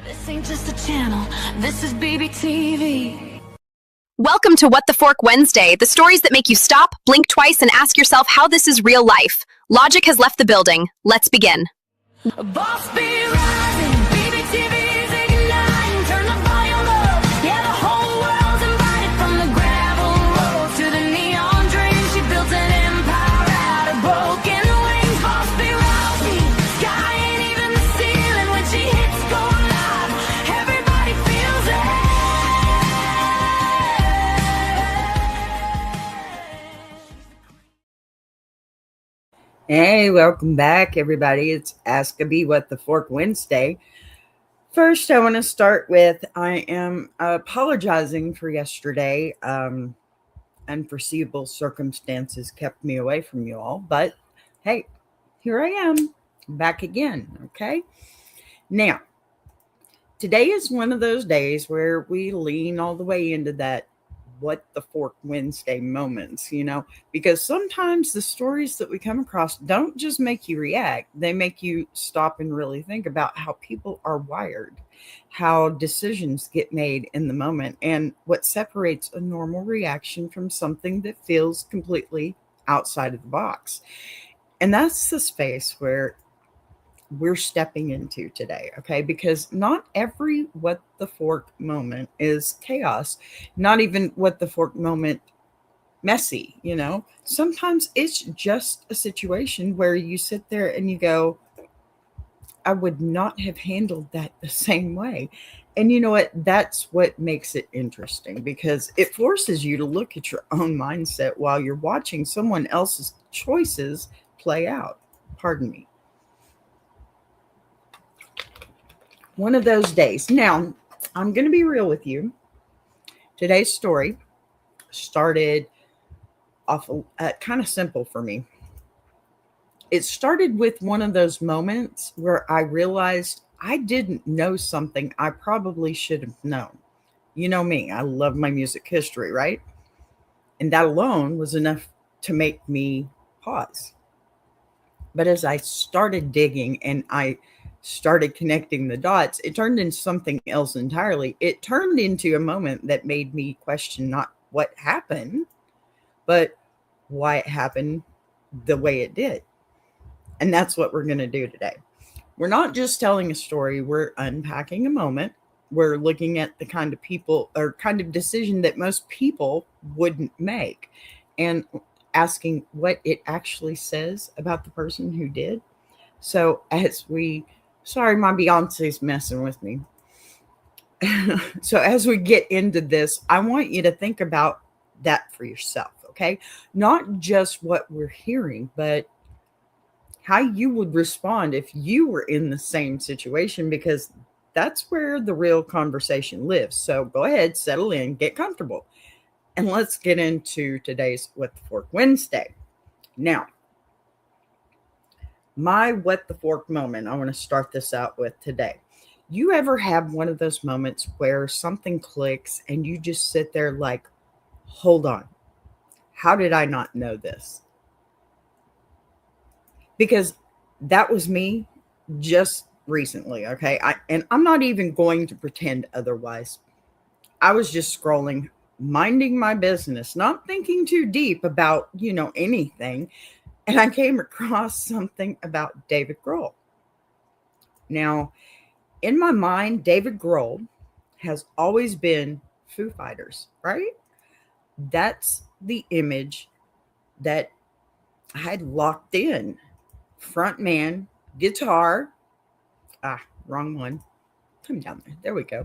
This ain't just a channel, this is BBTV. Welcome to What the Fork Wednesday, the stories that make you stop, blink twice, and ask yourself how this is real life. Logic has left the building. Let's begin. Boss be rising, BBTV's igniting, turn the volume up, yeah, the whole world's invited. From the gravel road to the neon dream, she built an empire out of broken wings. Boss be rising, sky ain't even the ceiling when she hits go live, everybody feels it. Hey, welcome back, everybody. It's AskABee What the Fork Wednesday. First, I want to start with I am apologizing for yesterday. Unforeseeable circumstances kept me away from you all, but hey, here I am, back again. Okay. Now, today is one of those days where we lean all the way into that What the Fork Wednesday moments, because sometimes the stories that we come across don't just make you react, they make you stop and really think about how people are wired, how decisions get made in the moment, and what separates a normal reaction from something that feels completely outside of the box. And that's the space where we're stepping into today, okay? Because not every What the Fork moment is chaos, not even What the Fork moment messy, Sometimes it's just a situation where you sit there and you go, I would not have handled that the same way. And you know what? That's what makes it interesting, because it forces you to look at your own mindset while you're watching someone else's choices play out. Pardon me. One of those days. Now, I'm going to be real with you. Today's story started off kind of simple for me. It started with one of those moments where I realized I didn't know something I probably should have known. You know me, I love my music history, right? And that alone was enough to make me pause. But as I started digging and I started connecting the dots, it turned into something else entirely. It turned into a moment that made me question not what happened, but why it happened the way it did. And that's what we're going to do today. We're not just telling a story, we're unpacking a moment. We're looking at the kind of people or kind of decision that most people wouldn't make, and asking what it actually says about the person who did. So sorry, my Beyonce's messing with me. So as we get into this, I want you to think about that for yourself, okay? Not just what we're hearing, but how you would respond if you were in the same situation, because that's where the real conversation lives. So go ahead, settle in, get comfortable, and let's get into today's What the Fork Wednesday. Now, my What the Fork moment, I want to start this out with today. You ever have one of those moments where something clicks and you just sit there like, hold on, how did I not know this? Because that was me just recently, okay? And I'm not even going to pretend otherwise. I was just scrolling, minding my business, not thinking too deep about, anything. And I came across something about David Grohl. Now, in my mind, David Grohl has always been Foo Fighters, right? That's the image that I had locked in. Front man, guitar. Wrong one. Come down there. There we go.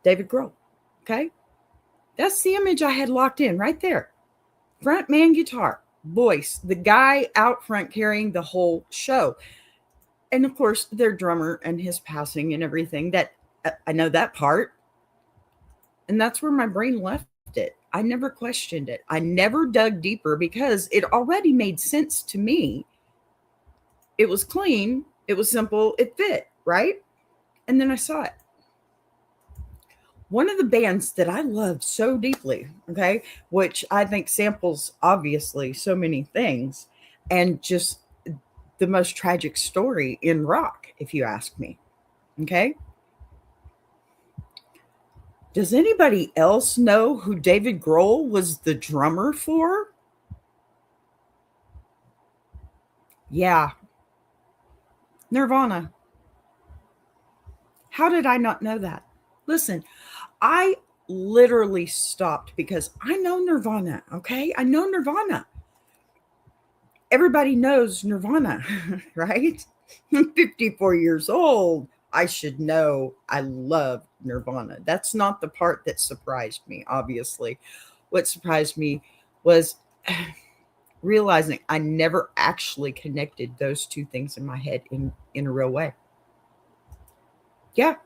David Grohl. Okay. That's the image I had locked in right there. Front man, guitar, voice, the guy out front carrying the whole show. And of course, their drummer and his passing and everything, that I know that part. And that's where my brain left it. I never questioned it. I never dug deeper because it already made sense to me. It was clean. It was simple. It fit, right? And then I saw it. One of the bands that I love so deeply, okay, which I think samples obviously so many things, and just the most tragic story in rock, if you ask me, okay? Does anybody else know who David Grohl was the drummer for? Yeah, Nirvana. How did I not know that? Listen, I literally stopped because I know Nirvana, okay? I know Nirvana. Everybody knows Nirvana, right? I'm 54 years old. I should know I love Nirvana. That's not the part that surprised me, obviously. What surprised me was realizing I never actually connected those two things in my head in a real way. Yeah,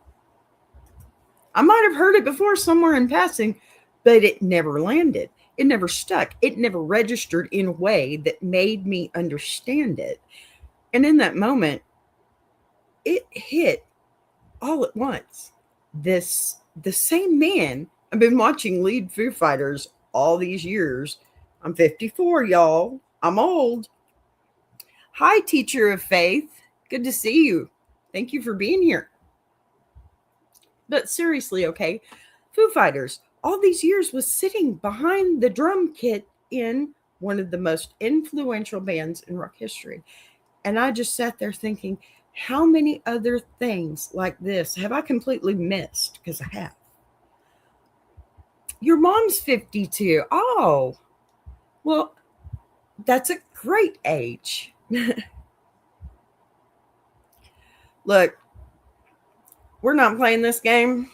I might have heard it before somewhere in passing, but it never landed. It never stuck. It never registered in a way that made me understand it. And in that moment, it hit all at once. The same man I've been watching lead Foo Fighters all these years. I'm 54, y'all. I'm old. Hi, teacher of faith. Good to see you. Thank you for being here. But seriously, okay, Foo Fighters all these years was sitting behind the drum kit in one of the most influential bands in rock history. And I just sat there thinking, how many other things like this have I completely missed? Because I have. Your mom's 52. Oh, well, that's a great age. Look, we're not playing this game.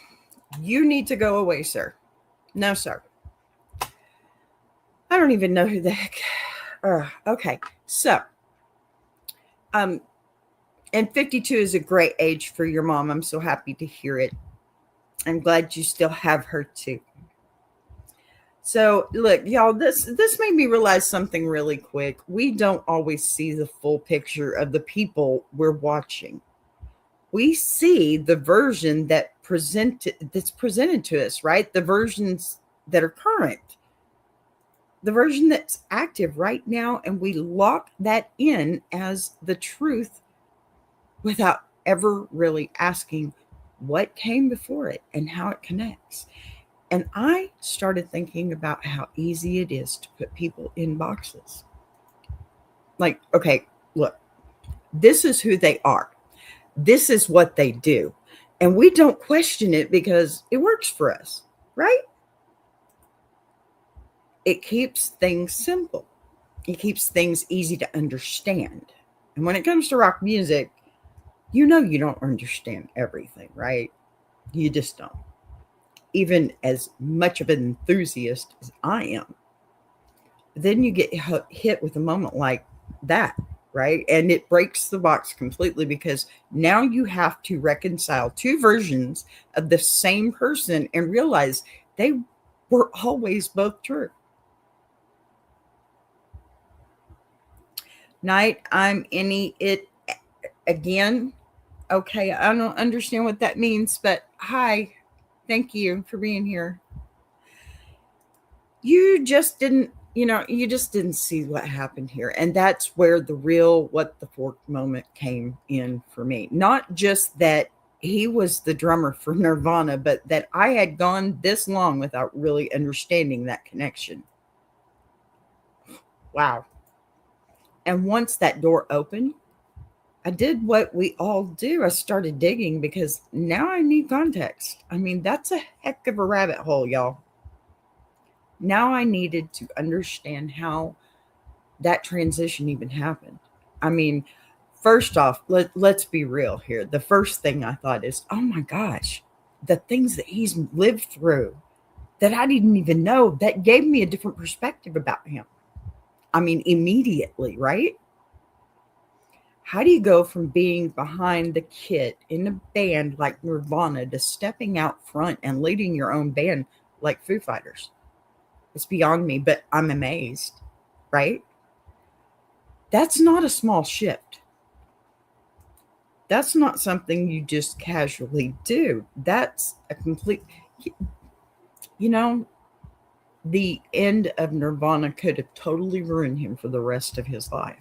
You need to go away, sir. No, sir. I don't even know who the heck. Okay, so, and 52 is a great age for your mom. I'm so happy to hear it. I'm glad you still have her too. So, look, y'all, this made me realize something really quick. We don't always see the full picture of the people we're watching. We see the version that's presented to us, right? The versions that are current, the version that's active right now, and we lock that in as the truth without ever really asking what came before it and how it connects. And I started thinking about how easy it is to put people in boxes. Like, okay, look, this is who they are. This is what they do. And we don't question it because it works for us, right? It keeps things simple. It keeps things easy to understand. And when it comes to rock music, you know you don't understand everything, right? You just don't. Even as much of an enthusiast as I am. Then you get hit with a moment like that, right? And it breaks the box completely because now you have to reconcile two versions of the same person and realize they were always both true. Night, I'm in it again. Okay, I don't understand what that means, but hi. Thank you for being here. You just didn't see what happened here. And that's where the real what the fork moment came in for me. Not just that he was the drummer for Nirvana, but that I had gone this long without really understanding that connection. Wow. And once that door opened, I did what we all do. I started digging because now I need context. I mean, that's a heck of a rabbit hole, y'all. Now I needed to understand how that transition even happened. I mean, first off, let's be real here. The first thing I thought is, oh my gosh, the things that he's lived through that I didn't even know, that gave me a different perspective about him. I mean, immediately, right? How do you go from being behind the kit in a band like Nirvana to stepping out front and leading your own band like Foo Fighters? It's beyond me, but I'm amazed, right? That's not a small shift. That's not something you just casually do. That's a complete, the end of Nirvana could have totally ruined him for the rest of his life.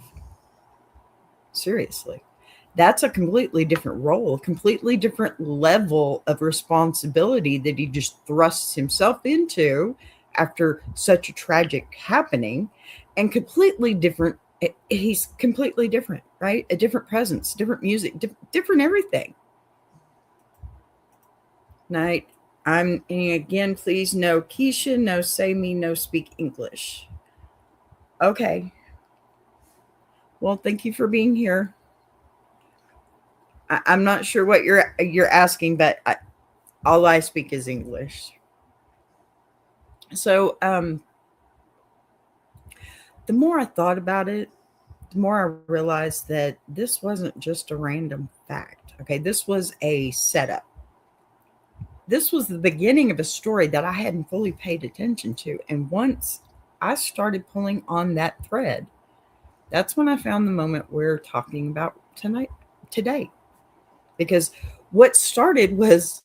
Seriously. That's a completely different role, a completely different level of responsibility that he just thrusts himself into after such a tragic happening, and completely different. He's completely different, right? A different presence, different music, different everything. Night. I'm and again, please no Keisha, no say me, no speak English. Okay. Well, thank you for being here. I'm not sure what you're asking, but all I speak is English. So, the more I thought about it, the more I realized that this wasn't just a random fact. Okay, this was a setup. This was the beginning of a story that I hadn't fully paid attention to. And once I started pulling on that thread, that's when I found the moment we're talking about today. Because what started was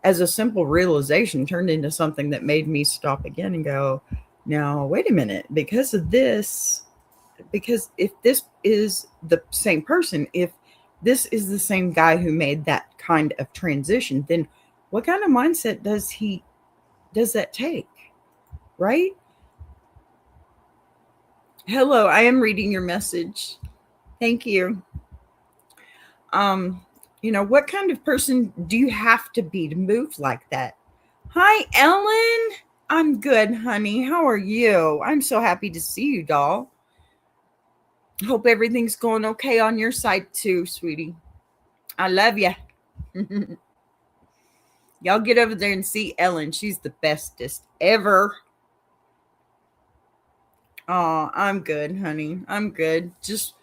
as a simple realization turned into something that made me stop again and go, now, wait a minute, because of this, because if this is the same person, if this is the same guy who made that kind of transition, then what kind of mindset does that take? Right? Hello, I am reading your message. Thank you. What kind of person do you have to be to move like that? Hi, Ellen. I'm good, honey. How are you? I'm so happy to see you, doll. Hope everything's going okay on your side too, sweetie. I love you. Y'all get over there and see Ellen. She's the bestest ever. Oh, I'm good, honey. I'm good. Just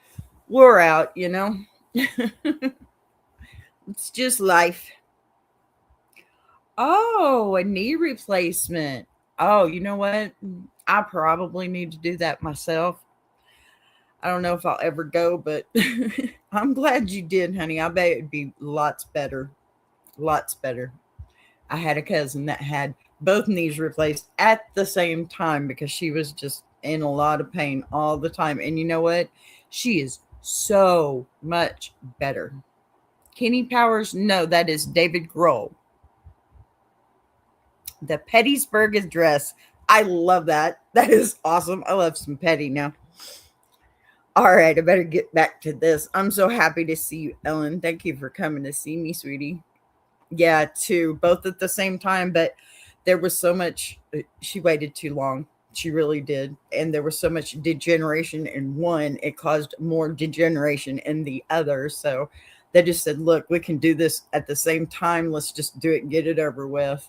wore out, It's just life. Oh, a knee replacement. Oh, you know what? I probably need to do that myself. I don't know if I'll ever go, but I'm glad you did, honey. I bet it'd be lots better. Lots better. I had a cousin that had both knees replaced at the same time because she was just in a lot of pain all the time. And you know what? She is so much better. Kenny Powers? No, that is David Grohl. The Pettysburg address. I love that. That is awesome. I love some Petty now. All right, I better get back to this. I'm so happy to see you, Ellen. Thank you for coming to see me, sweetie. Yeah, two, both at the same time, but there was so much, she waited too long. She really did. And there was so much degeneration in one, it caused more degeneration in the other. So they just said, look, we can do this at the same time. Let's just do it and get it over with.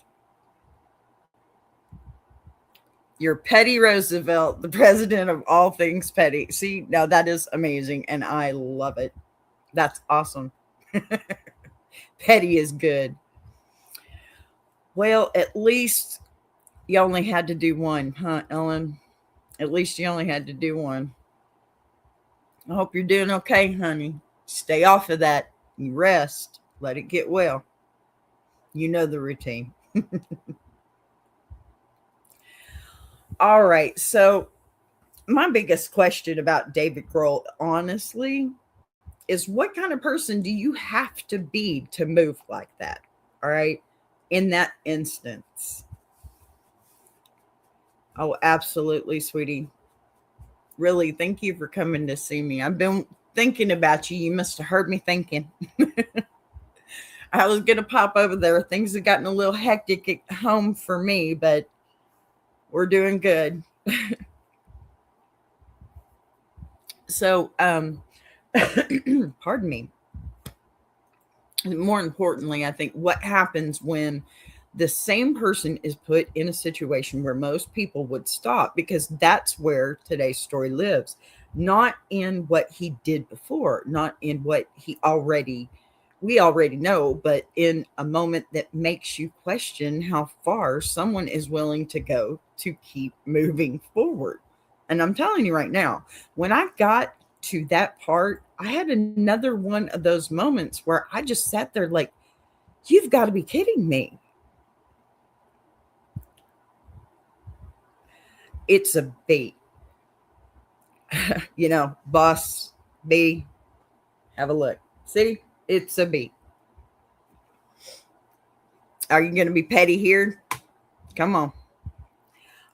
You're Petty Roosevelt, the president of all things petty. See, now that is amazing, and I love it. That's awesome. Petty is good. Well, at least you only had to do one, huh, Ellen? At least you only had to do one. I hope you're doing okay, honey. Stay off of that. You rest. Let it get well. You know the routine. All right. So my biggest question about David Grohl, honestly, is what kind of person do you have to be to move like that? All right. In that instance. Oh, absolutely, sweetie. Really, thank you for coming to see me. I've been thinking about you. You must have heard me thinking. I was going to pop over there. Things have gotten a little hectic at home for me, but we're doing good. So, pardon me. More importantly, I think what happens when the same person is put in a situation where most people would stop, because that's where today's story lives, not in what he did before, not in what we already know, but in a moment that makes you question how far someone is willing to go to keep moving forward. And I'm telling you right now, when I got to that part, I had another one of those moments where I just sat there like, you've got to be kidding me. It's a B. Boss B. Have a look. See, it's a B. Are you going to be petty here? Come on.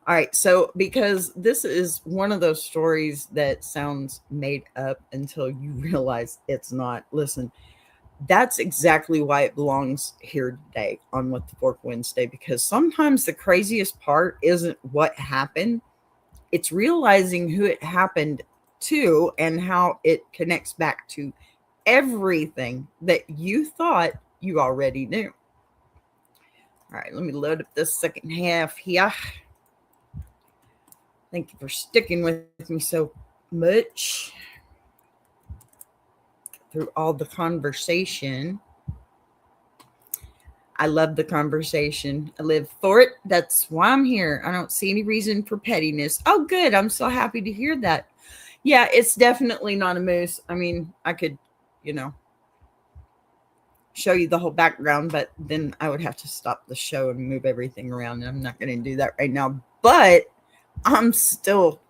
All right. So, because this is one of those stories that sounds made up until you realize it's not. Listen, that's exactly why it belongs here today on What the Fork Wednesday, because sometimes the craziest part isn't what happened, it's realizing who it happened to and how it connects back to everything that you thought you already knew. All right, let me load up this second half here. Thank you for sticking with me so much through all the conversation. I love the conversation. I live for it. That's why I'm here. I don't see any reason for pettiness. Oh, good. I'm so happy to hear that. Yeah, it's definitely not a moose. I mean, I could, show you the whole background, but then I would have to stop the show and move everything around. And I'm not going to do that right now. But I'm still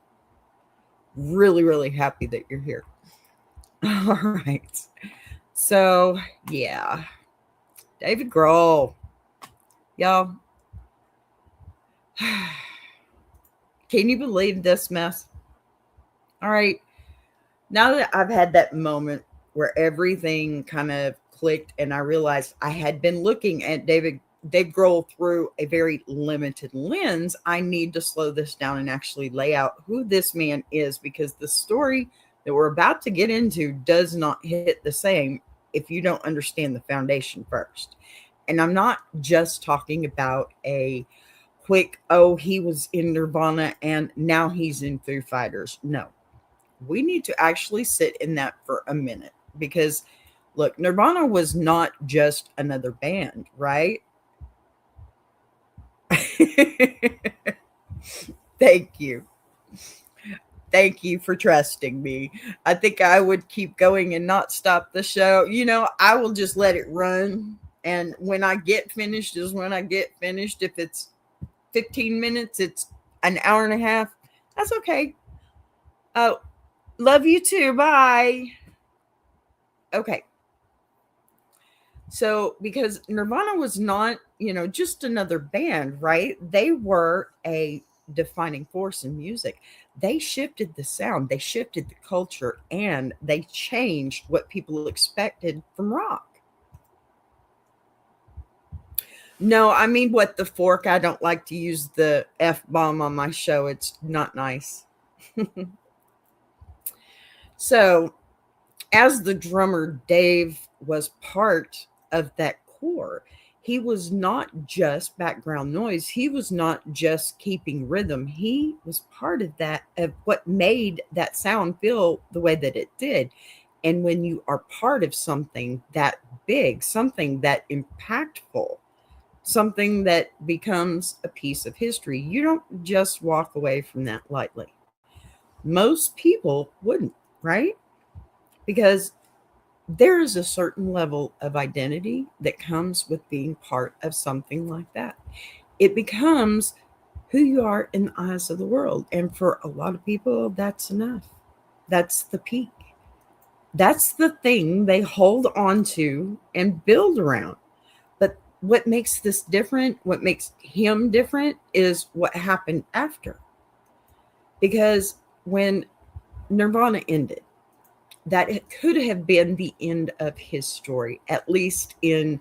really, really happy that you're here. All right. So, yeah. David Grohl. Y'all. Can you believe this mess? All right. Now that I've had that moment where everything kind of clicked and I realized I had been looking at Dave Grohl through a very limited lens, I need to slow this down and actually lay out who this man is, because the story that we're about to get into does not hit the same if you don't understand the foundation first. And I'm not just talking about a quick, oh, he was in Nirvana and now he's in Foo Fighters. No, we need to actually sit in that for a minute, because look, Nirvana was not just another band, right? Thank you. Thank you for trusting me. I think I would keep going and not stop the show. I will just let it run. And when I get finished is when I get finished. If it's 15 minutes, it's an hour and a half. That's okay. Oh, love you too. Bye. Okay. So, because Nirvana was not, just another band, right? They were a defining force in music. They shifted the sound, they shifted the culture, and they changed what people expected from rock. No, I mean, what the fork? I don't like to use the F-bomb on my show. It's not nice. So, as the drummer, Dave was part of that core. He was not just background noise. He was not just keeping rhythm. He was part of that, of what made that sound feel the way that it did. And when you are part of something that big, something that impactful, something that becomes a piece of history, you don't just walk away from that lightly. Most people wouldn't, right? Because there is a certain level of identity that comes with being part of something like that. It becomes who you are in the eyes of the world. And for a lot of people, that's enough. That's the peak. That's the thing they hold on to and build around. But what makes this different, what makes him different, is what happened after. Because when Nirvana ended, that it could have been the end of his story, at least in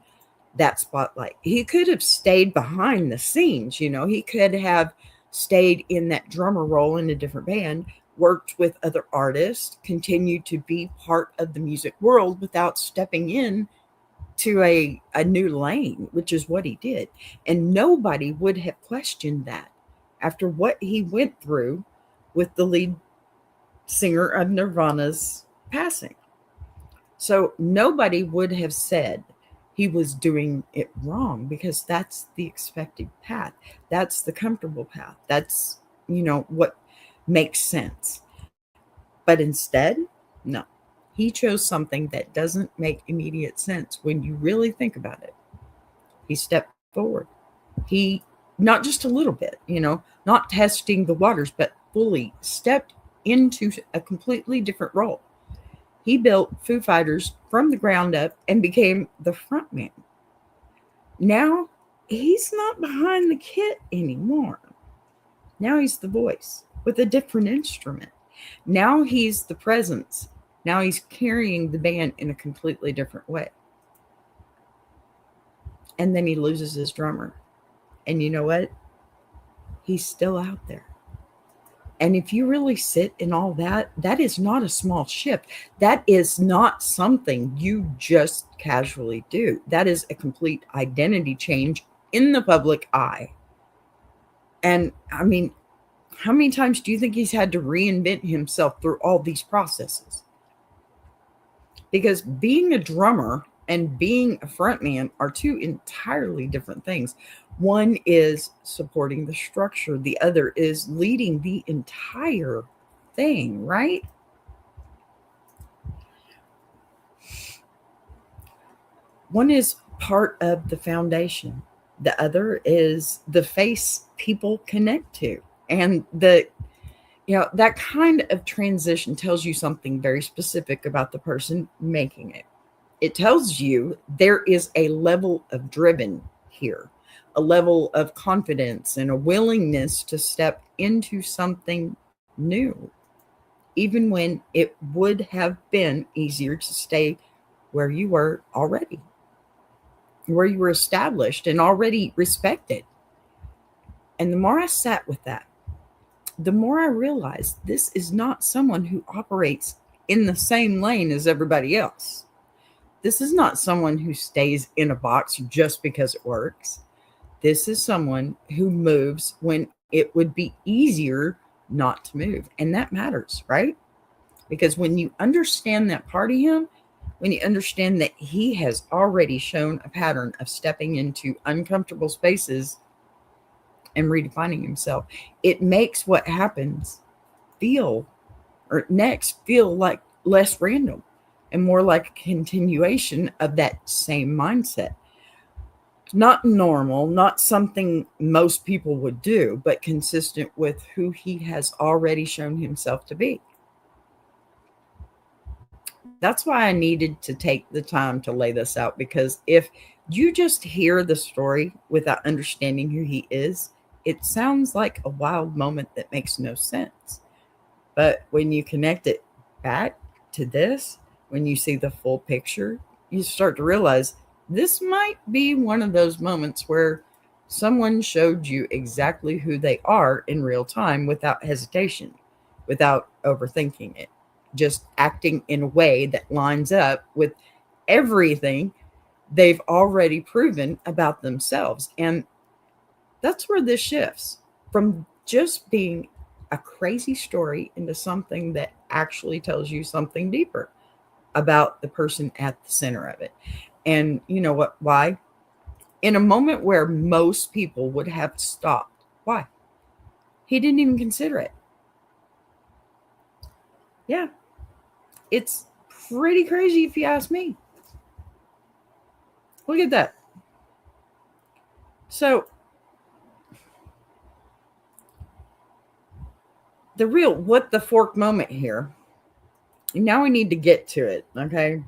that spotlight. He could have stayed behind the scenes, he could have stayed in that drummer role in a different band, worked with other artists, continued to be part of the music world without stepping in to a new lane, which is what he did. And nobody would have questioned that after what he went through with the lead singer of Nirvana's passing. So nobody would have said he was doing it wrong, because that's the expected path. That's the comfortable path. That's, what makes sense. But instead, no, he chose something that doesn't make immediate sense when you really think about it. He stepped forward. He, not just a little bit, not testing the waters, but fully stepped into a completely different role. He built Foo Fighters from the ground up and became the frontman. Now, he's not behind the kit anymore. Now he's the voice with a different instrument. Now he's the presence. Now he's carrying the band in a completely different way. And then he loses his drummer. And you know what? He's still out there. And if you really sit in all that, that is not a small shift. That is not something you just casually do. That is a complete identity change in the public eye. And I mean, how many times do you think he's had to reinvent himself through all these processes? Because being a drummer and being a frontman are two entirely different things. One is supporting the structure. The other is leading the entire thing, right? One is part of the foundation. The other is the face people connect to. And that kind of transition tells you something very specific about the person making it. It tells you there is a level of driven here, a level of confidence and a willingness to step into something new, even when it would have been easier to stay where you were already, where you were established and already respected. And the more I sat with that, the more I realized this is not someone who operates in the same lane as everybody else. This is not someone who stays in a box just because it works. This is someone who moves when it would be easier not to move. And that matters, right? Because when you understand that part of him, when you understand that he has already shown a pattern of stepping into uncomfortable spaces and redefining himself, it makes what happens feel like less random and more like a continuation of that same mindset. Not normal, not something most people would do, but consistent with who he has already shown himself to be. That's why I needed to take the time to lay this out, because if you just hear the story without understanding who he is, it sounds like a wild moment that makes no sense. But when you connect it back to this, when you see the full picture, you start to realize this might be one of those moments where someone showed you exactly who they are in real time without hesitation, without overthinking it, just acting in a way that lines up with everything they've already proven about themselves. And that's where this shifts from just being a crazy story into something that actually tells you something deeper about the person at the center of it. And you know what? Why? In a moment where most people would have stopped. Why? He didn't even consider it. Yeah. It's pretty crazy if you ask me. Look at that. So, the real what the fork moment here. Now we need to get to it, okay?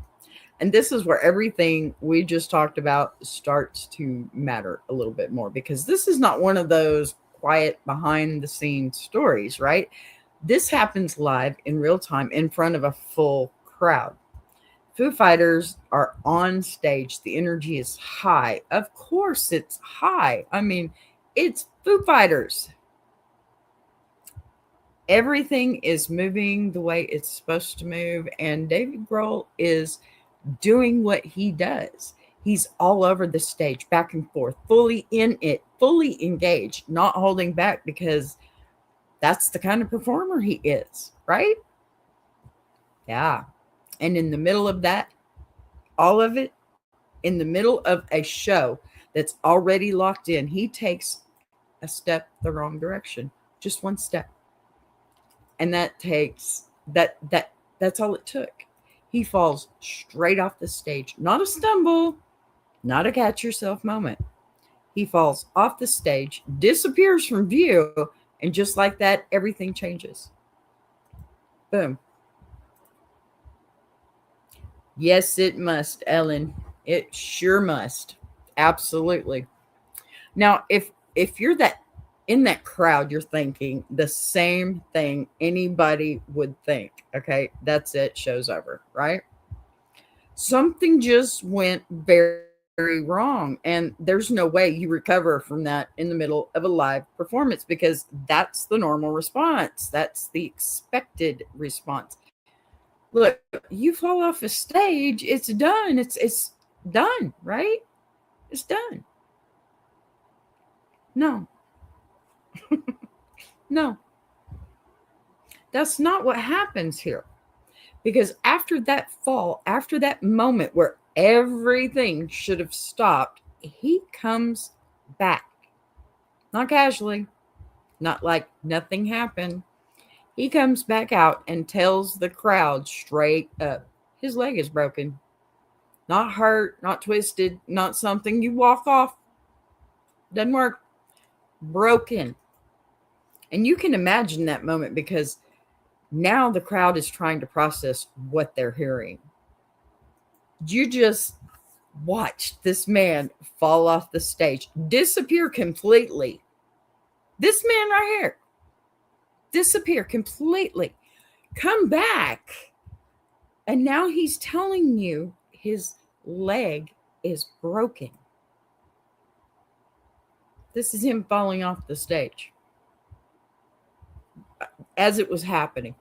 And this is where everything we just talked about starts to matter a little bit more, because this is not one of those quiet behind the scenes stories, right? This happens live in real time in front of a full crowd. Foo Fighters are on stage. The energy is high. Of course it's high. I mean, it's Foo Fighters. Everything is moving the way it's supposed to move. And David Grohl is doing what he does. He's all over the stage, back and forth, fully in it, fully engaged, not holding back, because that's the kind of performer he is, right? Yeah. And in the middle of that, all of it, in the middle of a show that's already locked in, he takes a step the wrong direction, just one step. And that's all it took. He falls straight off the stage. Not a stumble, not a catch yourself moment. He falls off the stage, disappears from view, and just like that, everything changes. Boom. Yes, it must, Ellen. It sure must. Absolutely. Now, if you're that in that crowd, you're thinking the same thing anybody would think. Okay, that's it. Show's over, right? Something just went very wrong, and there's no way you recover from that in the middle of a live performance because that's the normal response. That's the expected response. Look, you fall off a stage, it's done. It's done, right? It's done. No. No. That's not what happens here. Because after that fall, after that moment where everything should have stopped, he comes back. Not casually, not like nothing happened. He comes back out and tells the crowd straight up his leg is broken. Not hurt, not twisted, not something you walk off. Doesn't work. Broken. And you can imagine that moment because now the crowd is trying to process what they're hearing. You just watched this man fall off the stage, disappear completely. This man right here, disappear completely, come back. And now he's telling you his leg is broken. This is him falling off the stage as it was happening.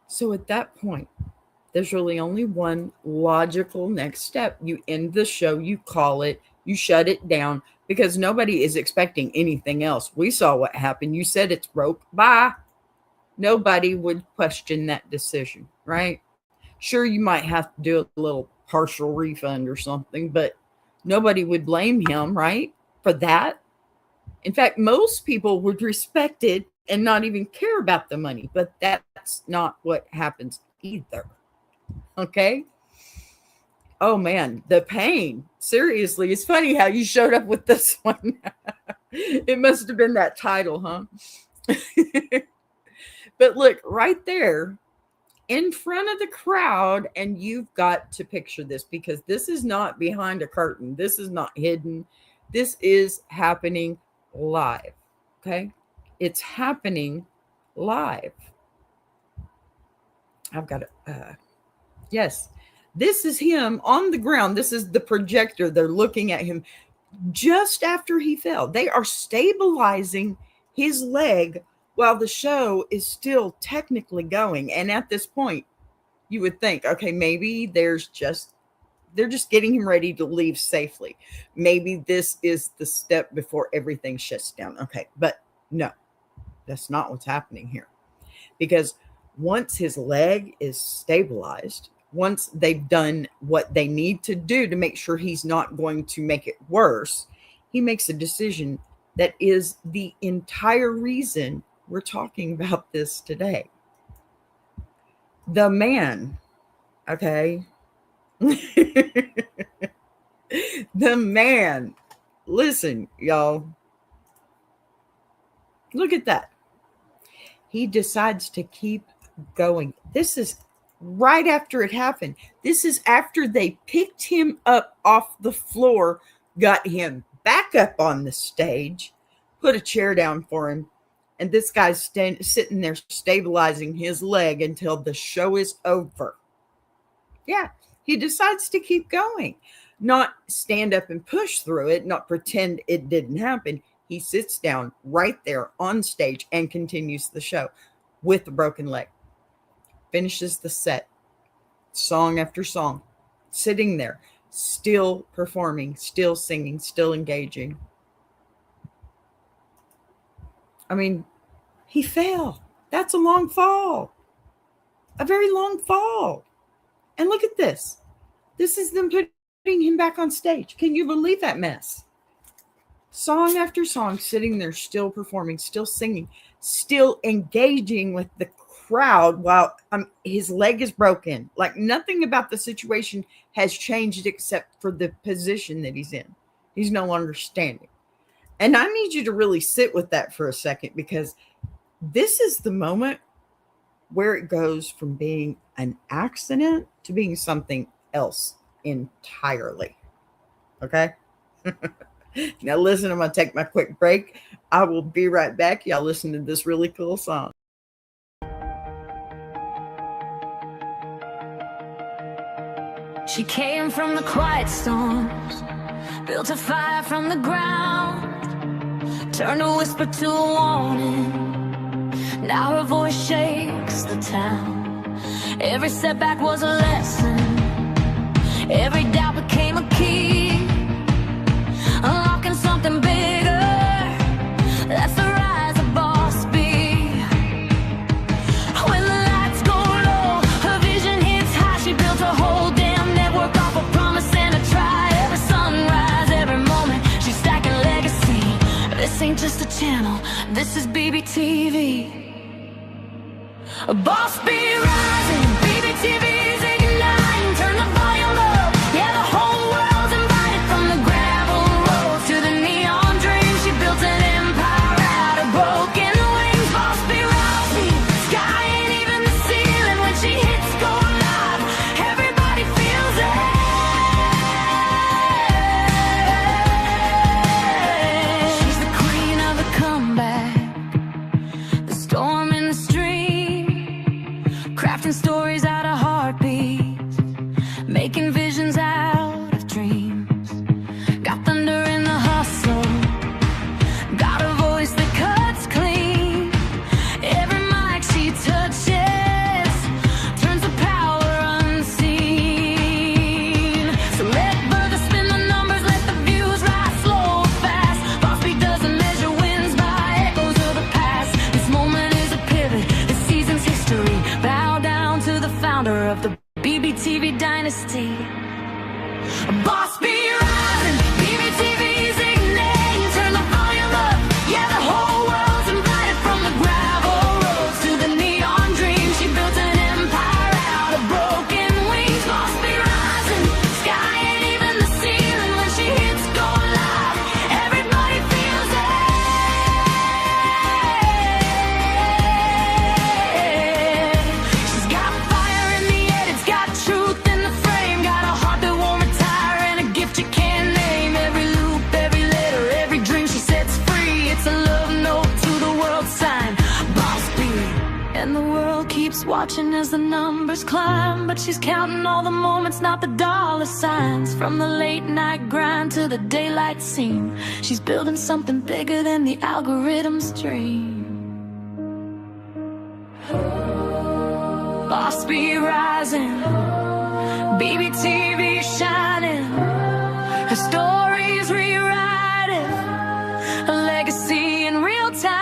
So at that point, there's really only one logical next step. You end the show, you call it, you shut it down because nobody is expecting anything else. We saw what happened. You said it's broke. Bye. Nobody would question that decision, right? Sure, you might have to do a little partial refund or something, but nobody would blame him, right, for that. In fact, most people would respect it and not even care about the money, but that's not what happens either. Okay? Oh man, the pain. Seriously, it's funny how you showed up with this one. It must have been that title, huh? But look, right there in front of the crowd, and you've got to picture this because this is not behind a curtain. This is not hidden. This is happening live. Okay? It's happening live. I've got to, yes, this is him on the ground. This is the projector. They're looking at him just after he fell. They are stabilizing his leg while the show is still technically going. And at this point, you would think, okay, maybe they're just getting him ready to leave safely. Maybe this is the step before everything shuts down. Okay, but no, that's not what's happening here. Because once his leg is stabilized, once they've done what they need to do to make sure he's not going to make it worse, he makes a decision that is the entire reason we're talking about this today. The man, okay? The man, listen, y'all. Look at that. He decides to keep going. This is right after it happened. This is after they picked him up off the floor, got him back up on the stage, put a chair down for him, and this guy's sitting there stabilizing his leg until the show is over. Yeah, he decides to keep going, not stand up and push through it, not pretend it didn't happen. He sits down right there on stage and continues the show with a broken leg. Finishes the set, song after song, sitting there, still performing, still singing, still engaging. I mean, he fell. That's a long fall. A very long fall. And look at this. This is them putting him back on stage. Can you believe that mess? Song after song, sitting there, still performing, still singing, still engaging with the crowd while his leg is broken. Like nothing about the situation has changed except for the position that he's in. He's no longer standing. And I need you to really sit with that for a second because this is the moment where it goes from being an accident to being something else entirely. Okay? Now listen, I'm going to take my quick break. I will be right back. Y'all listen to this really cool song. She came from the quiet storms, built a fire from the ground, turned a whisper to a warning. Now her voice shakes the town. Every setback was a lesson, every doubt became a key, unlocking something bigger. That's the rise of Boss Bee. When the lights go low, her vision hits high. She built a whole damn network off a promise and a try. Every sunrise, every moment, she's stacking legacy. This ain't just a channel, this is BBTV. Boss Bee rising, BBTV's igniting. Turn the volume up, yeah, the whole world's invited. From the gravel road to the neon dream, she built an empire out of broken wings. Boss Bee rising, sky ain't even the ceiling. When she hits go live, everybody feels it. She's the queen of the comeback, the storm in the stream, crafting stories out of heartbeats, making visions out of dreams. Got thunder in the hustle, got a voice that cuts clean. Every mic she touches turns the power unseen. So let further spin the numbers, let the views rise slow or fast. Boss Bee doesn't measure wins by echoes of the past. This moment is a pivot, this season's history. Bow down to the founder of the BBTV dynasty. Boss Bee rising, BBTV's igniting. Turn the volume up, yeah, the whole world's invited. From the gravel roads to the neon dream, she built an empire out of broken wings. Boss Bee rising, sky ain't even the ceiling. When she hits go live, everybody feels it. She's got fire in the head, it's got truth in the frame, got a heart that won't retire and a gift you can't name. Every loop, every letter, every dream she sets free, it's a love note to the world sign. Boss Bee. And the world keeps watching as the numbers climb, but she's counting all the moments, not the dollar signs. From the late night grind to the daylight scene, she's building something bigger than the algorithm's dream. Boss Bee rising, BBTV shining, her story's rewriting, a legacy in real time.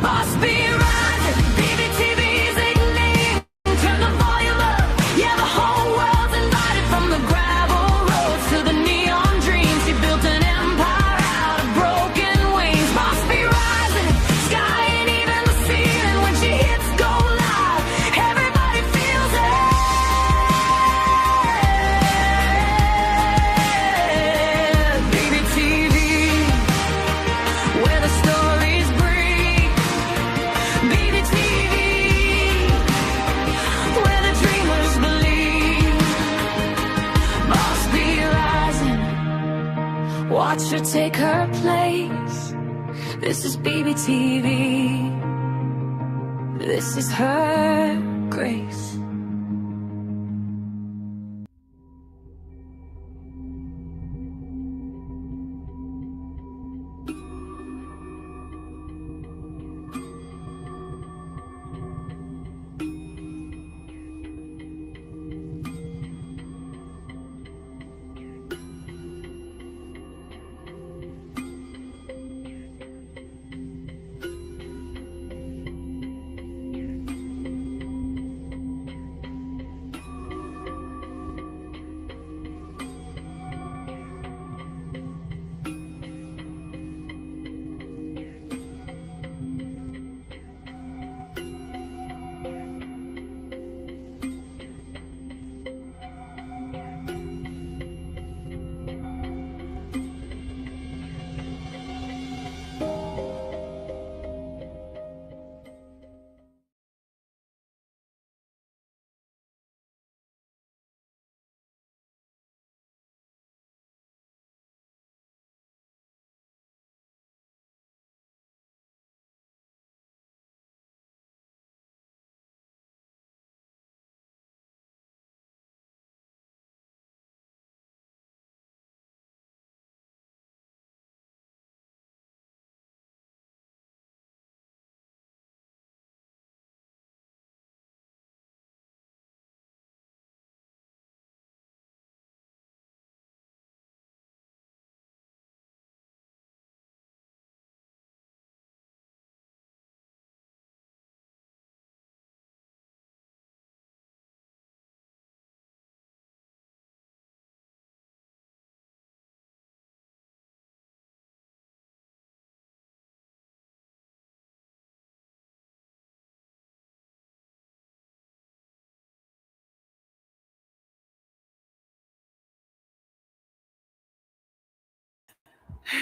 Boss Bee rising, BBTV's igniting. Turn the volume up, yeah, the whole world's invited. From the gravel roads to the neon dream, she built an empire out of broken wings. Boss Bee rising, sky ain't even the ceiling. When she hits go live, everybody feels it. BBTV, where the stories breathe. BBTV, where the dreamers believe. Boss Bee rising, watch her take her place. This is BBTV, this is her grace.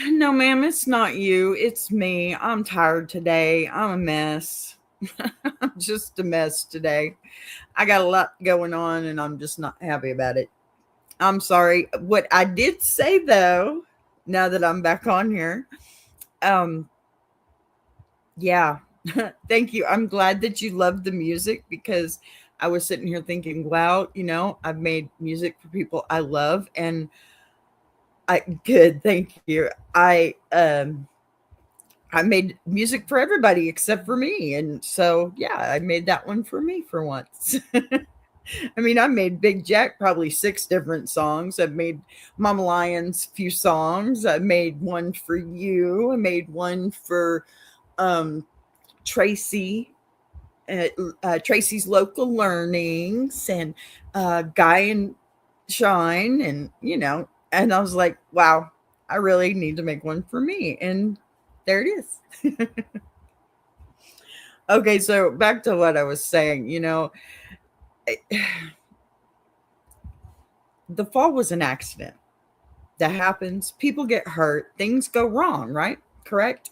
No, ma'am, it's not you. It's me. I'm tired today. I'm a mess. I'm just a mess today. I got a lot going on and I'm just not happy about it. I'm sorry. What I did say though, now that I'm back on here, um, yeah, thank you. I'm glad that you loved the music because I was sitting here thinking, wow, I've made music for people I love and good, thank you. I made music for everybody except for me. And so, yeah, I made that one for me for once. I mean, I made Big Jack probably 6 different songs. I've made Mama Lion's few songs. I made one for you. I made one for um, Tracy, Tracy's Local Learnings, and Guy and Shine. And I was like, wow, I really need to make one for me. And there it is. Okay, so back to what I was saying, the fall was an accident. That happens. People get hurt. Things go wrong, right? Correct?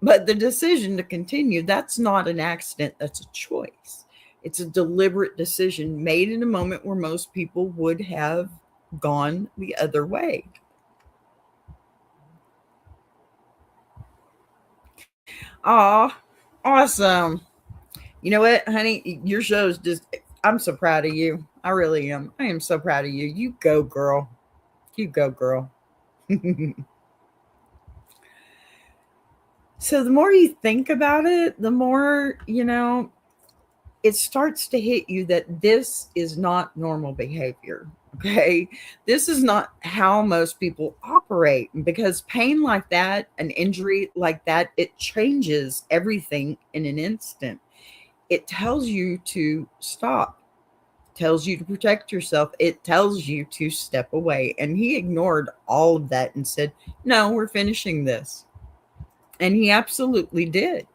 But the decision to continue, that's not an accident. That's a choice. It's a deliberate decision made in a moment where most people would have gone the other way. Aw, awesome. You know what, honey? Your show's just, I'm so proud of you. I really am. I am so proud of you. You go, girl. You go, girl. So the more you think about it, the more, it starts to hit you that this is not normal behavior. Okay. This is not how most people operate because pain like that, an injury like that, it changes everything in an instant. It tells you to stop, tells you to protect yourself. It tells you to step away. And he ignored all of that and said, no, we're finishing this. And he absolutely did.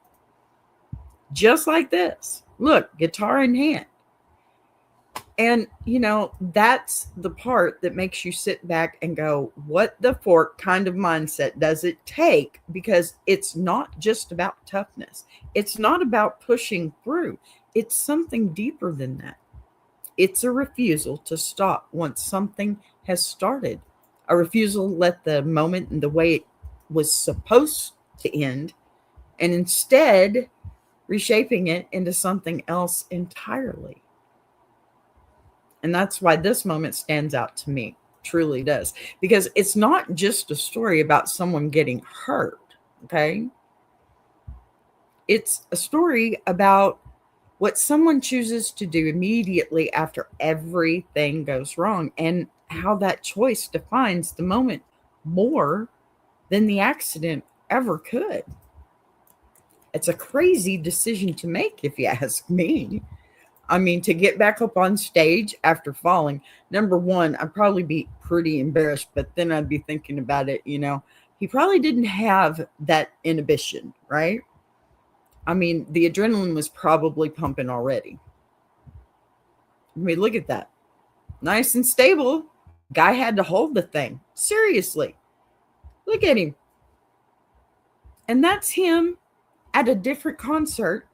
Just like this. Look, guitar in hand. And, that's the part that makes you sit back and go, what the fork kind of mindset does it take? Because it's not just about toughness. It's not about pushing through. It's something deeper than that. It's a refusal to stop once something has started. A refusal to let the moment and the way it was supposed to end, and instead reshaping it into something else entirely. And that's why this moment stands out to me, truly does, because it's not just a story about someone getting hurt, okay? It's a story about what someone chooses to do immediately after everything goes wrong and how that choice defines the moment more than the accident ever could. It's a crazy decision to make, if you ask me. I mean, to get back up on stage after falling, number one, I'd probably be pretty embarrassed, but then I'd be thinking about it, he probably didn't have that inhibition, right? I mean, the adrenaline was probably pumping already. I mean, look at that. Nice and stable. Guy had to hold the thing. Seriously. Look at him. And that's him at a different concert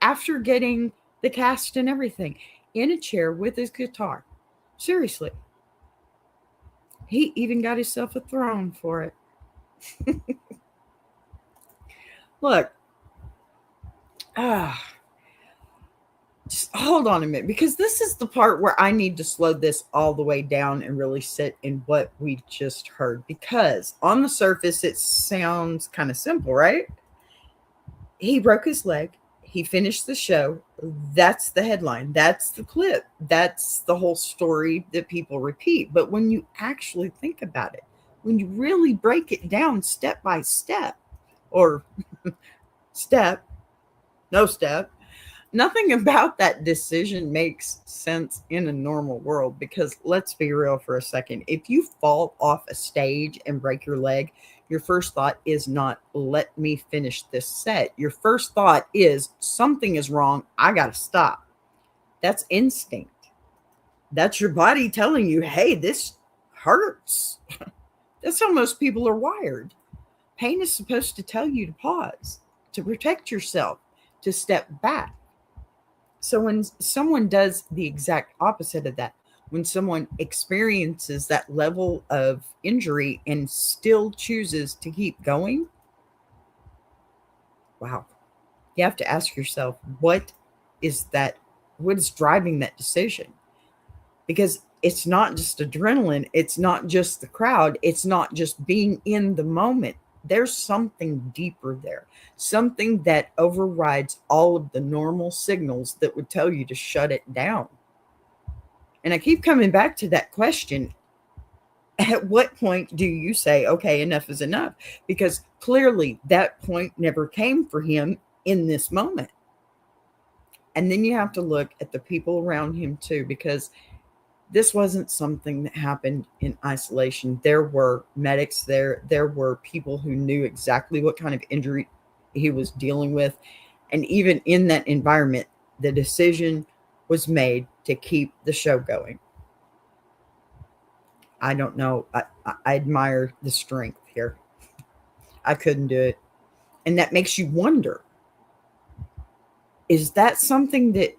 after getting the cast and everything in a chair with his guitar. Seriously. He even got himself a throne for it. Look. Just hold on a minute, because this is the part where I need to slow this all the way down and really sit in what we just heard. Because on the surface, it sounds kind of simple, right? He broke his leg. He finished the show. That's the headline. That's the clip. That's the whole story that people repeat. But when you actually think about it, when you really break it down step by step, or step, no step, nothing about that decision makes sense in a normal world. Because let's be real for a second. If you fall off a stage and break your leg, your first thought is not, let me finish this set. Your first thought is, something is wrong. I got to stop. That's instinct. That's your body telling you, hey, this hurts. That's how most people are wired. Pain is supposed to tell you to pause, to protect yourself, to step back. So when someone does the exact opposite of that, when someone experiences that level of injury and still chooses to keep going, wow, you have to ask yourself, is that? What is driving that decision? Because it's not just adrenaline, it's not just the crowd, it's not just being in the moment. There's something deeper there, something that overrides all of the normal signals that would tell you to shut it down. And I keep coming back to that question. At what point do you say, okay, enough is enough? Because clearly that point never came for him in this moment. And then you have to look at the people around him too, because this wasn't something that happened in isolation. There were medics there. There were people who knew exactly what kind of injury he was dealing with. And even in that environment, the decision was made to keep the show going. I don't know. I admire the strength here. I couldn't do it. And that makes you wonder, is that something that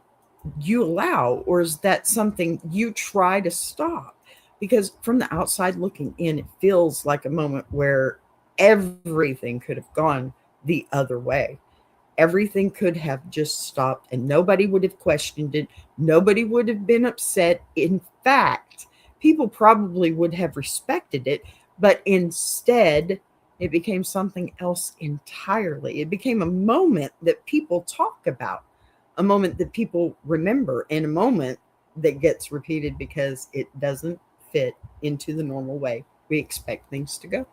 you allow, or is that something you try to stop? Because from the outside looking in, it feels like a moment where everything could have gone the other way. Everything could have just stopped and nobody would have questioned it. Nobody would have been upset. In fact, people probably would have respected it, but instead it became something else entirely. It became a moment that people talk about, a moment that people remember, and a moment that gets repeated because it doesn't fit into the normal way we expect things to go.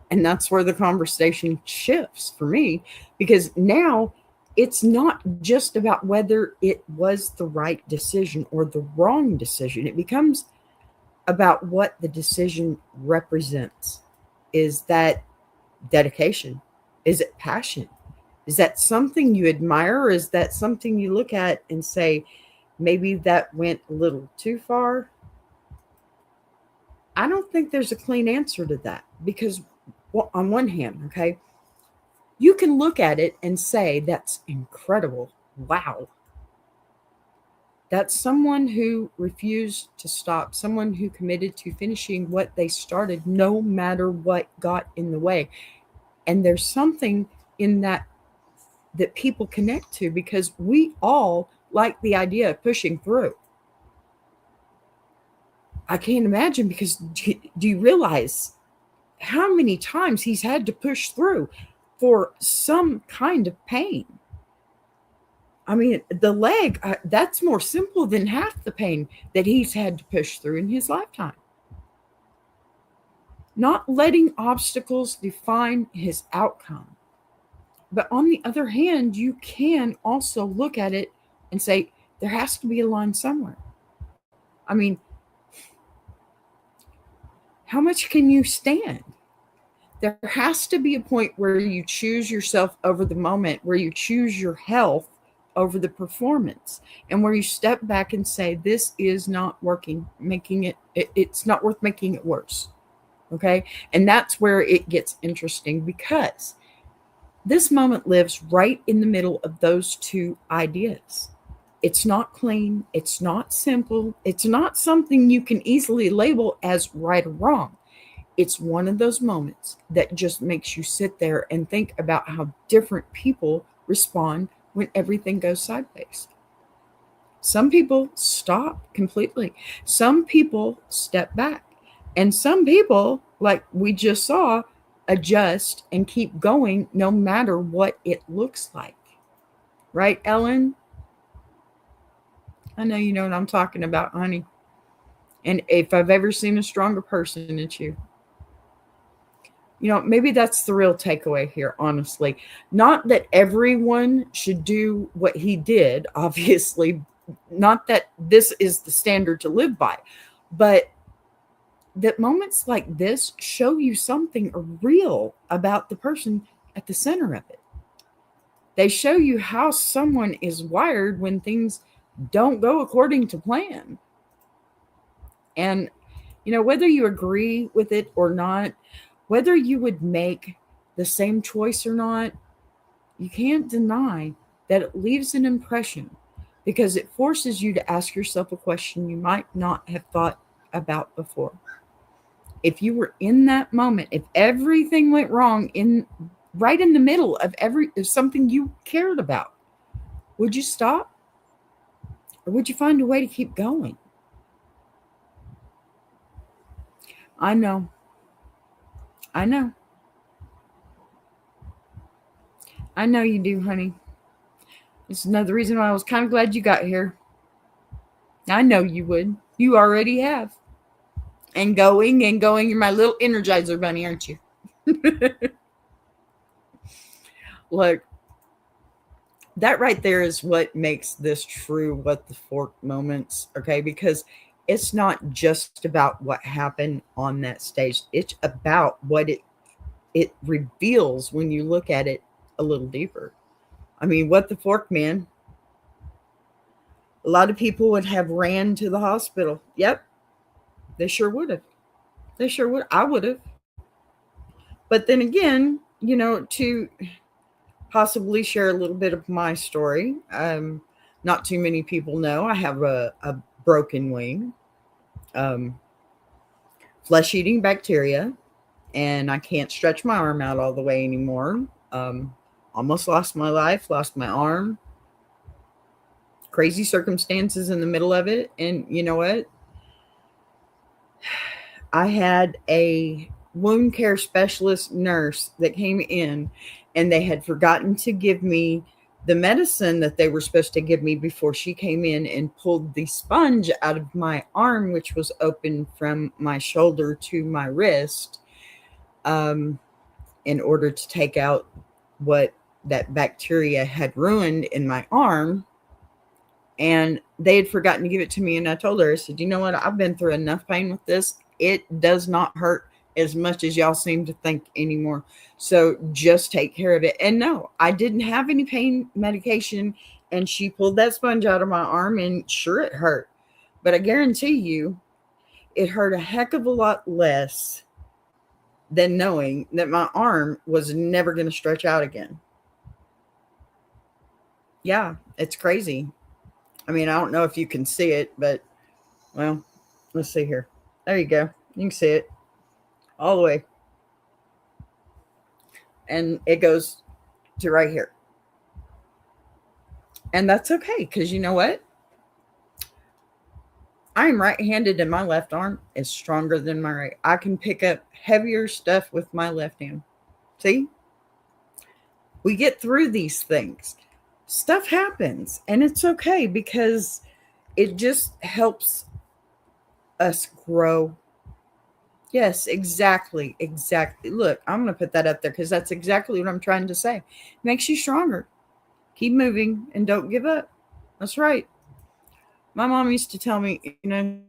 And that's where the conversation shifts for me, because now it's not just about whether it was the right decision or the wrong decision. It becomes about what the decision represents. Is that dedication? Is it passion? Is that something you admire? Or is that something you look at and say, maybe that went a little too far? I don't think there's a clean answer to that, because on one hand, okay, you can look at it and say, that's incredible. Wow. That's someone who refused to stop, someone who committed to finishing what they started, no matter what got in the way. And there's something in that people connect to, because we all like the idea of pushing through. I can't imagine, because do you realize how many times he's had to push through for some kind of pain? I mean, the leg, that's more simple than half the pain that he's had to push through in his lifetime. Not letting obstacles define his outcome. But on the other hand, you can also look at it and say, there has to be a line somewhere. I mean, how much can you stand? There has to be a point where you choose yourself over the moment, where you choose your health over the performance, and where you step back and say, this is not working, it's not worth making it worse. Okay. And that's where it gets interesting, because this moment lives right in the middle of those two ideas. It's not clean. It's not simple. It's not something you can easily label as right or wrong. It's one of those moments that just makes you sit there and think about how different people respond when everything goes sideways. Some people stop completely. Some people step back. And some people, like we just saw, adjust and keep going no matter what it looks like. Right, Ellen? I know you know what I'm talking about, honey. And if I've ever seen a stronger person, it's you. You know, maybe that's the real takeaway here, honestly. Not that everyone should do what he did, obviously. Not that this is the standard to live by. But that moments like this show you something real about the person at the center of it. They show you how someone is wired when things don't go according to plan. And Whether you agree with it or not, whether you would make the same choice or not, you can't deny that it leaves an impression because it forces you to ask yourself a question you might not have thought about before. If you were in that moment, if everything went wrong right in the middle of something you cared about, would you stop? Or would you find a way to keep going? I know. I know. I know you do, honey. This is another reason why I was kind of glad you got here. I know you would. You already have. And going and going. You're my little energizer bunny, aren't you? Look, that right there is what makes this true what the fork moments, okay? Because it's not just about what happened on that stage. It's about what it reveals when you look at it a little deeper. I mean, what the fork, man. A lot of people would have ran to the hospital. Yep, they sure would have. They sure would. I would have. But then again, to possibly share a little bit of my story, not too many people know I have a broken wing, flesh-eating bacteria, and I can't stretch my arm out all the way anymore. Almost lost my life, lost my arm. Crazy circumstances in the middle of it. And you know what? I had a wound care specialist nurse that came in, and they had forgotten to give me the medicine that they were supposed to give me before she came in and pulled the sponge out of my arm, which was open from my shoulder to my wrist, in order to take out what that bacteria had ruined in my arm. And they had forgotten to give it to me. And I told her, I said, you know what? I've been through enough pain with this. It does not hurt as much as y'all seem to think anymore. So just take care of it. And no, I didn't have any pain medication. And she pulled that sponge out of my arm, and sure, it hurt. But I guarantee you, it hurt a heck of a lot less than knowing that my arm was never going to stretch out again. Yeah, it's crazy. I mean, I don't know if you can see it, but, well, let's see here. There you go. You can see it all the way. And it goes to right here. And that's okay, because you know what? I'm right-handed, and my left arm is stronger than my right. I can pick up heavier stuff with my left hand. See? We get through these things. Stuff happens, and it's okay because it just helps us grow. Yes, exactly. Look, I'm going to put that up there because that's exactly what I'm trying to say. Makes you stronger. Keep moving and don't give up. That's right. My mom used to tell me,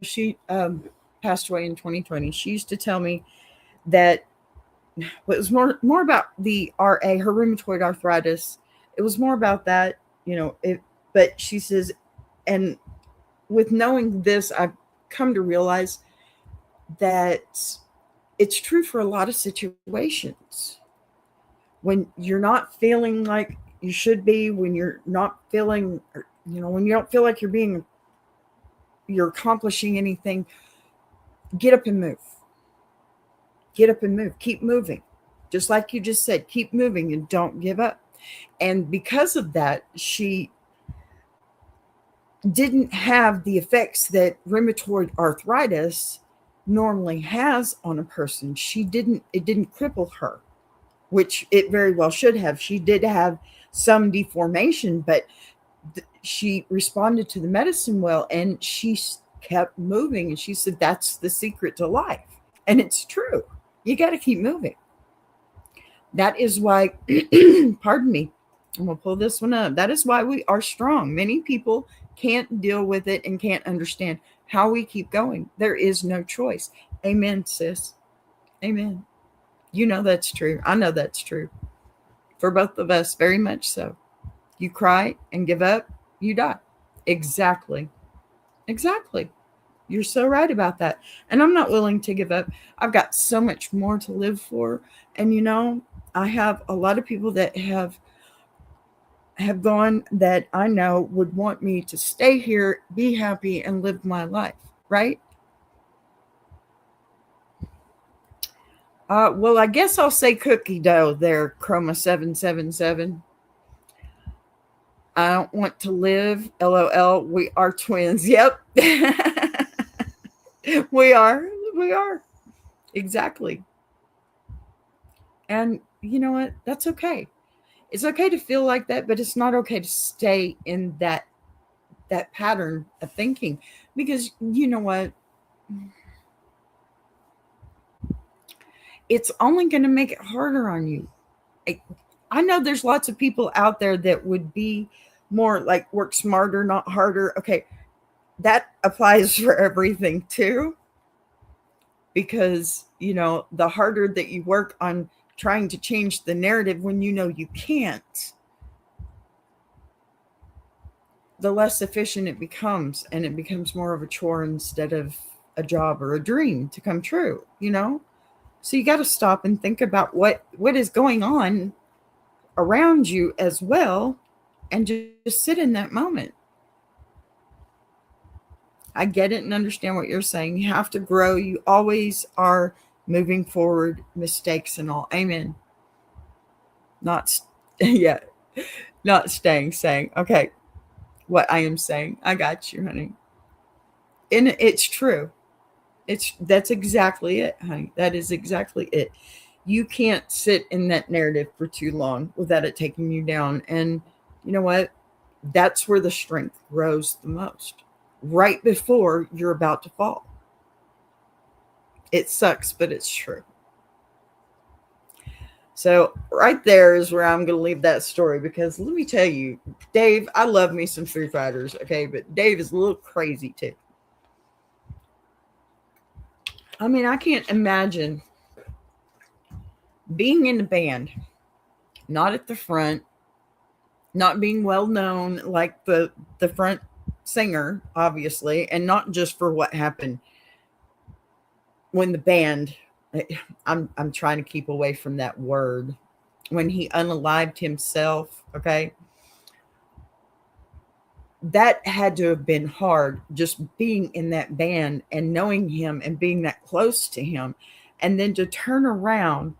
she passed away in 2020. She used to tell me that it was more about the RA, her rheumatoid arthritis. It was more about that, but she says, and with knowing this, I've come to realize that it's true for a lot of situations. When you're not feeling like you should be, when you're not feeling, when you don't feel like you're accomplishing anything, get up and move. Get up and move. Keep moving. Just like you just said, keep moving and don't give up. And because of that, she didn't have the effects that rheumatoid arthritis normally has on a person. It didn't cripple her, which it very well should have. She did have some deformation, but she responded to the medicine well, and she kept moving. And she said, that's the secret to life. And it's true. You got to keep moving. That is why, pardon me, I'm going to pull this one up. That is why we are strong. Many people can't deal with it and can't understand how we keep going. There is no choice. Amen, sis. Amen. You know that's true. I know that's true. For both of us, very much so. You cry and give up, you die. Exactly. You're so right about that. And I'm not willing to give up. I've got so much more to live for. And I have a lot of people that have gone that I know would want me to stay here, be happy, and live my life, right? Well, I guess I'll say cookie dough there, Chroma777. I don't want to live. LOL. We are twins. Yep. We are. We are. Exactly. And you know what? That's okay. It's okay to feel like that, but it's not okay to stay in that pattern of thinking, because you know what? It's only going to make it harder on you. I know there's lots of people out there that would be more like work smarter, not harder. Okay, that applies for everything too. Because, the harder that you work on trying to change the narrative when you can't, the less efficient it becomes, and it becomes more of a chore instead of a job or a dream to come true, So you got to stop and think about what is going on around you as well, and just sit in that moment. I get it and understand what you're saying. You have to grow. You always are moving forward, mistakes and all. Amen. Not, yeah, not saying. Okay, what I am saying. I got you, honey. And it's true. That's exactly it, honey. That is exactly it. You can't sit in that narrative for too long without it taking you down. And you know what? That's where the strength grows the most. Right before you're about to fall. It sucks, but it's true. So right there is where I'm going to leave that story, because let me tell you, Dave, I love me some Foo Fighters, okay, but Dave is a little crazy too. I mean, I can't imagine being in a band, not at the front, not being well known like the front singer, obviously, and not just for what happened when the band, I'm trying to keep away from that word, when he unalived himself, okay? That had to have been hard, just being in that band and knowing him and being that close to him, and then to turn around,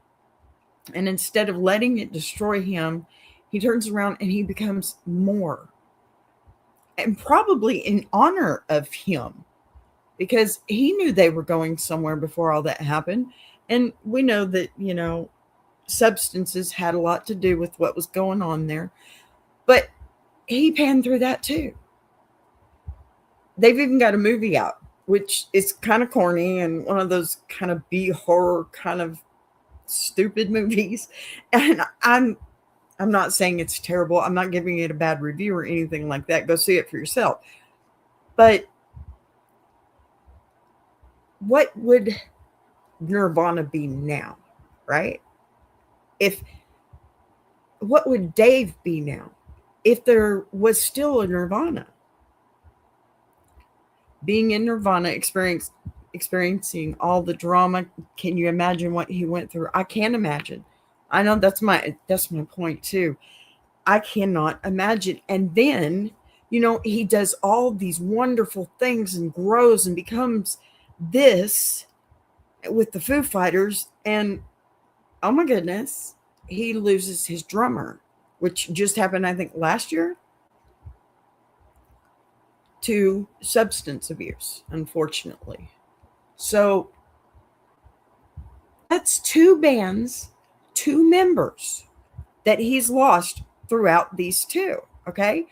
and instead of letting it destroy him, he turns around and he becomes more, and probably in honor of him, because he knew they were going somewhere before all that happened. And we know that, substances had a lot to do with what was going on there. But he panned through that too. They've even got a movie out, which is kind of corny and one of those kind of B horror kind of stupid movies. And I'm not saying it's terrible. I'm not giving it a bad review or anything like that. Go see it for yourself. But what would Nirvana be now, right? What would Dave be now if there was still a Nirvana? Being in Nirvana, experiencing all the drama. Can you imagine what he went through? I can't imagine. I know that's my point too. I cannot imagine. And then, he does all these wonderful things and grows and becomes this with the Foo Fighters, and oh my goodness, he loses his drummer, which just happened, I think, last year, to substance abuse, unfortunately. So that's 2 bands, 2 members that he's lost throughout these 2. Okay.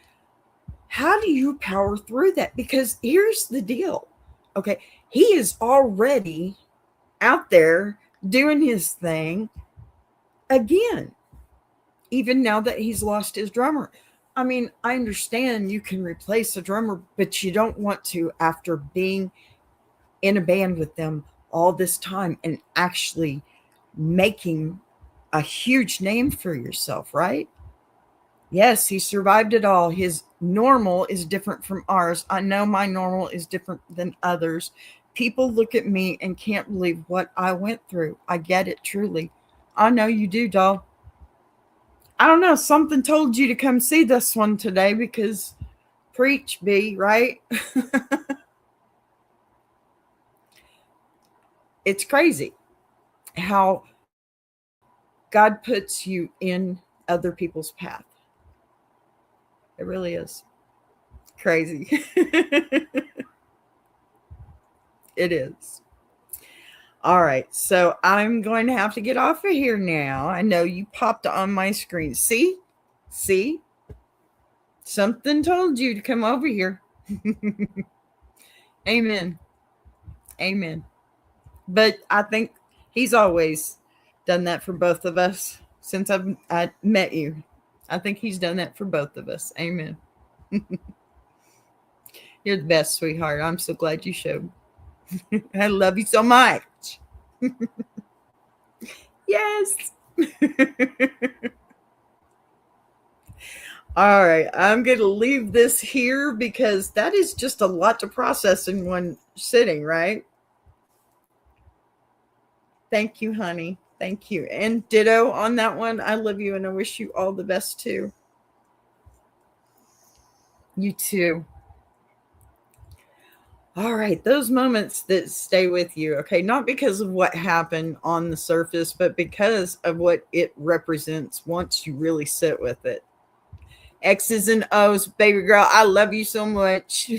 How do you power through that? Because here's the deal. Okay. He is already out there doing his thing again, even now that he's lost his drummer. I mean, I understand you can replace a drummer, but you don't want to after being in a band with them all this time and actually making a huge name for yourself, right? Yes, he survived it all. His normal is different from ours. I know my normal is different than others. People look at me and can't believe what I went through. I get it, truly. I know you do, doll. I don't know. Something told you to come see this one today because preach, B, right? It's crazy how God puts you in other people's path. It really is crazy. It is. All right, so I'm going to have to get off of here now. I know you popped on my screen. See? Something told you to come over here. Amen. But I think he's always done that for both of us since I met you. I think he's done that for both of us. Amen. You're the best, sweetheart. I'm so glad you showed. I love you so much. Yes. All right. I'm going to leave this here because that is just a lot to process in one sitting, right? Thank you, honey. Thank you. And ditto on that one. I love you and I wish you all the best too. You too. All right, those moments that stay with you, okay, not because of what happened on the surface, but because of what it represents once you really sit with it. X's and O's, baby girl, I love you so much.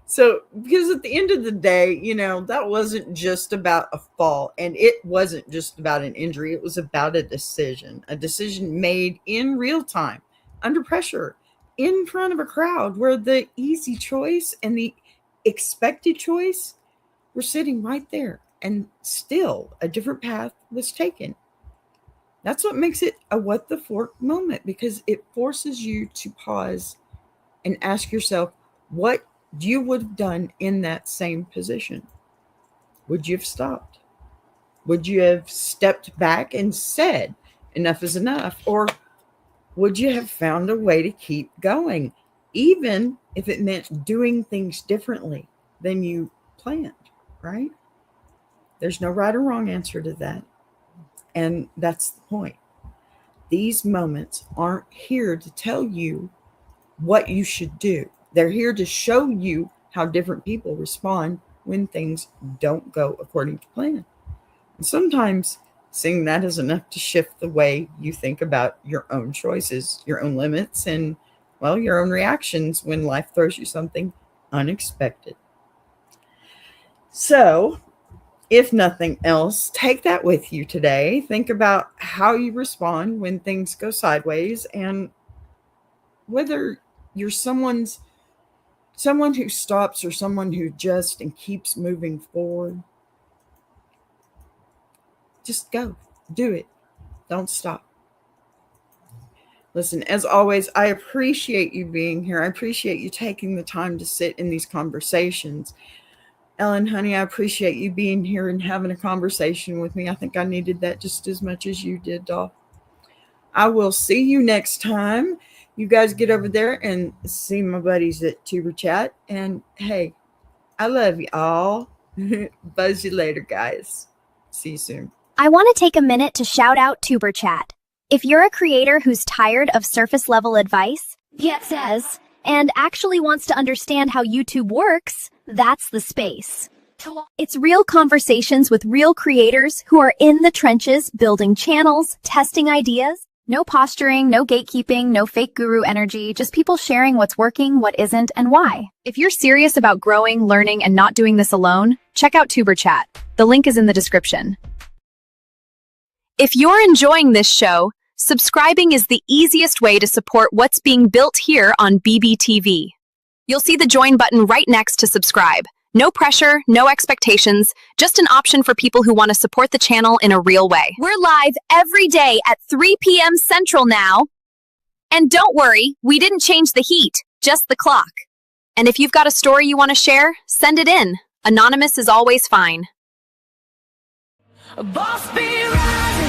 So, because at the end of the day, that wasn't just about a fall, and it wasn't just about an injury. It was about a decision made in real time, under pressure, in front of a crowd where the easy choice and the expected choice were sitting right there, and still a different path was taken. That's what makes it a what the fork moment, because it forces you to pause and ask yourself what you would have done in that same position. Would you have stopped? Would you have stepped back and said, enough is enough? Or would you have found a way to keep going, even if it meant doing things differently than you planned, right? There's no right or wrong answer to that. And that's the point. These moments aren't here to tell you what you should do. They're here to show you how different people respond when things don't go according to plan. And sometimes seeing that is enough to shift the way you think about your own choices, your own limits, and, well, your own reactions when life throws you something unexpected. So, if nothing else, take that with you today. Think about how you respond when things go sideways, and whether you're someone who stops or someone who just and keeps moving forward. Just go. Do it. Don't stop. Listen, as always, I appreciate you being here. I appreciate you taking the time to sit in these conversations. Ellen, honey, I appreciate you being here and having a conversation with me. I think I needed that just as much as you did, doll. I will see you next time. You guys get over there and see my buddies at Tuber Chat. And hey, I love you all. Buzz you later, guys. See you soon. I want to take a minute to shout out Tuber Chat. If you're a creator who's tired of surface level advice, and actually wants to understand how YouTube works, that's the space. It's real conversations with real creators who are in the trenches, building channels, testing ideas. No posturing, no gatekeeping, no fake guru energy, just people sharing what's working, what isn't, and why. If you're serious about growing, learning, and not doing this alone, check out Tuber Chat. The link is in the description. If you're enjoying this show, subscribing is the easiest way to support what's being built here on BBTV. You'll see the join button right next to subscribe. No pressure, no expectations, just an option for people who want to support the channel in a real way. We're live every day at 3 p.m. Central now. And don't worry, we didn't change the heat, just the clock. And if you've got a story you want to share, send it in. Anonymous is always fine. A boss be rising.